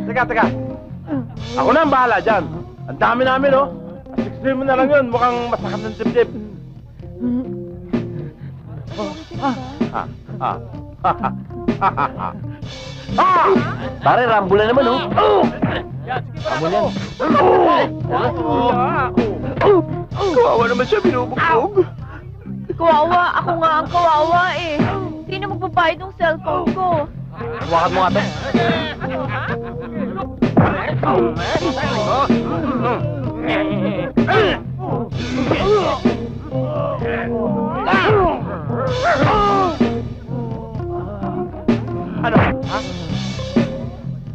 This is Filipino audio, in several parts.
Teka. Ako na ang bahala dyan. Ang dami namin, oh. 16 mo na lang yun. Mukhang masakit ng dibdib. Pare, Rambo na naman, oh. Rambo yan. Kawawa naman siya, binubugbog. Kawawa, ako nga ang kawawa eh. Hindi na magbabayad ng cellphone ko. Hawakan mo nga to. Ano? Ha?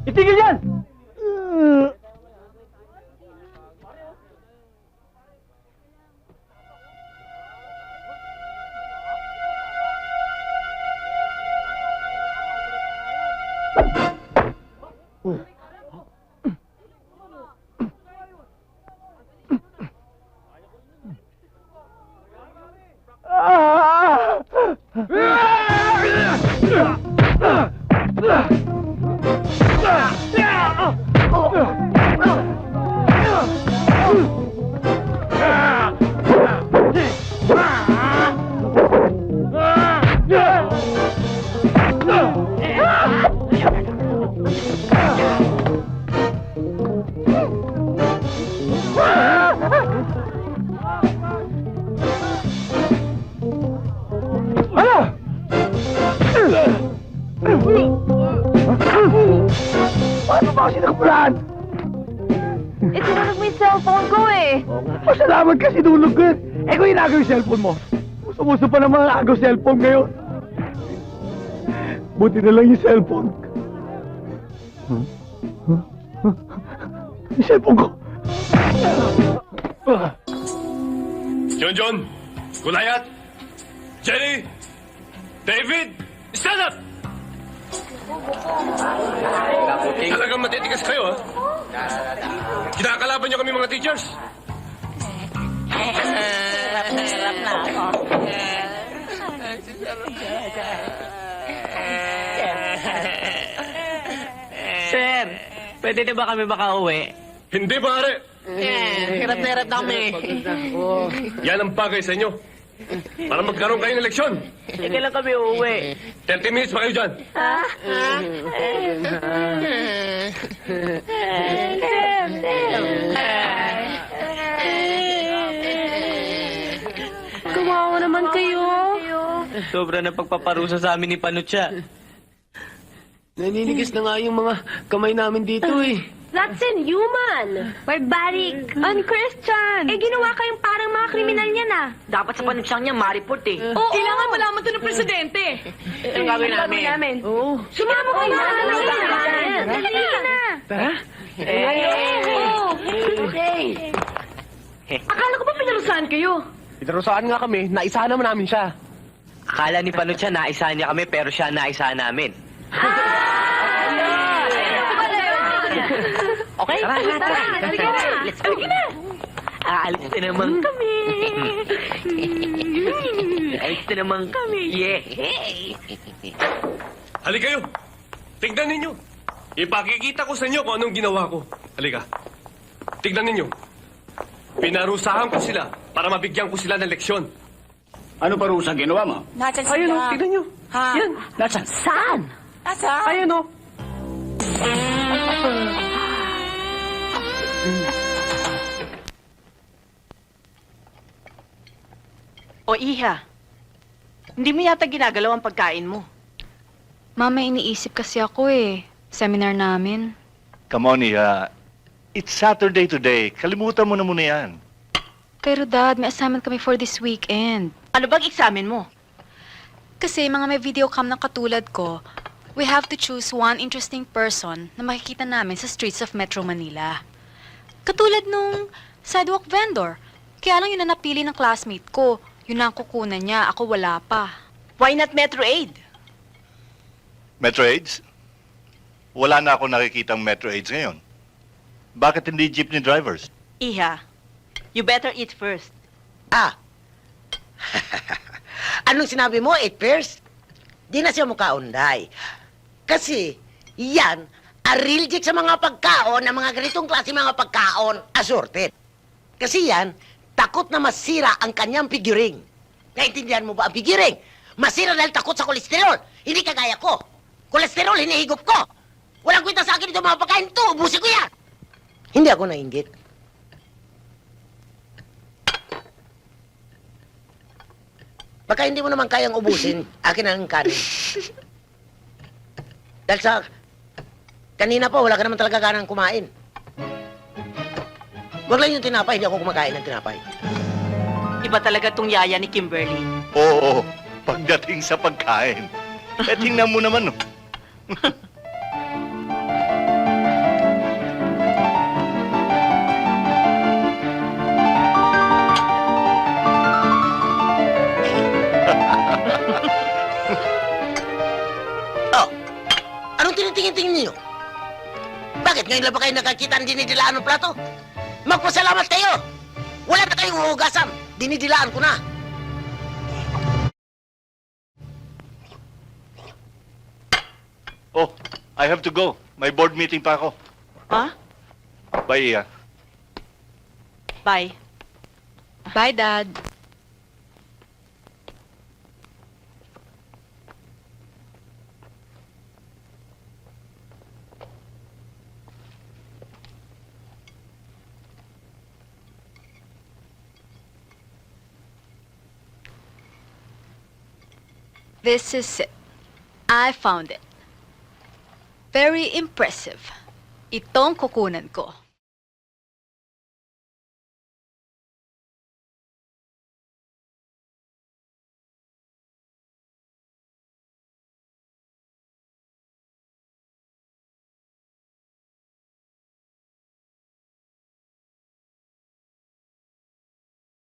Itigil yan! Paano ba kasi nakapulaan? Eh, sinunod mo yung cellphone ko eh. Pasalamat kasi dulog ko yun. Eh kung inagaw yung cellphone mo, muso pa naman ang agaw cellphone ngayon. Buti na lang yung cellphone. Yung cellphone ko. John, Gulayat, Jenny, David, stand up! Talagang matitigas kayo, ha? Kinakalaban niyo kami mga teachers. Hirap na ako. Sir, pwede na ba kami makauwi? Hindi, pare. Hirap na kami. Yan ang bagay sa inyo. Para magkaroon kayo ng leksyon. Sige lang kami uuwi. 30 minutes pa kayo dyan. Kawawa naman kayo. Sobra na pagpaparusa sa amin ni Panutya. Naninigas na nga yung mga kamay namin dito, eh. That's inhuman. Barbaric. Unchristian. Eh, ginawa kayong parang mga kriminal niyan ah. Dapat sa Panutyang niya, mariport eh. Oo. Kailangan malaman to ng presidente. Ang gagawin namin. Oo. Sumama kayo na. Dali ka na. Tara. Okay. Akala ko ba pinarusahan kayo? Pinarusahan nga kami, naisahan naman namin siya. Akala ni Panutya, naisahan niya kami, pero siya naisahan namin. Okay? Tara. Let's go. Aalis na naman kami. Aalis na naman kami. Yeah. Halika kayo. Tignan ninyo. Ipakikita ko sa inyo kung anong ginawa ko. Halika. Tignan ninyo. Pinarusahan ko sila para mabigyan ko sila ng leksyon. Ano parusa ginawa mo? Ayun, oh, tignan nyo. Yan. Nasaan? Saan? Ayun, oh. O Iha, hindi mo yata ginagalaw ang pagkain mo. Mama, iniisip kasi ako eh. Seminar namin. Come on, Iha. It's Saturday today. Kalimutan mo na muna yan. Pero Dad, may assignment kami for this weekend. Ano bang eksamen mo? Kasi mga may video cam na katulad ko, we have to choose one interesting person na makikita namin sa streets of Metro Manila. Katulad nung sidewalk vendor. Kaya lang yun na napili ng classmate ko. Yun ang kukunan niya, ako wala pa. Why not Metro Aid? Metro Aids? Wala na ako nakikitang Metro Aids ngayon. Bakit hindi jeepney drivers? Iha, you better eat first. Anong sinabi mo, 8 pairs? Di na siya mukhaunday. Kasi, yan Allergic sa mga pagkaon, na mga ganitong klase mga pagkaon, assorted. Kasi yan, takot na masira ang kanyang figuring. Naintindihan mo ba ang figuring? Masira dahil takot sa kolesterol. Hindi kagaya ko. Kolesterol, hinihigop ko. Walang kwenta sa akin ito mga pagkain ito. Ubusin ko yan. Hindi ako nainggit. Baka hindi mo naman kayang ubusin, akin ang kanin. Dahil sa... Kanina pa, wala ka naman talaga ganang kumain. Wag lang yung tinapay, hindi ako kumakain ng tinapay. Iba talaga tong yaya ni Kimberly. Oo, pagdating sa pagkain. Eh, tingnan mo naman, no? Oh, anong tinitingin-tingin niyo? Bakit ngayon lang ba kayo nakakita ang dinidilaan ng plato? Magpasalamat kayo! Wala na kayong huhugasan. Dinidilaan ko na. Oh, I have to go. May board meeting pa ako. Ha? Bye, Iya. Bye. Bye, Dad. This is it. I found it. Very impressive. Itong kukunan ko.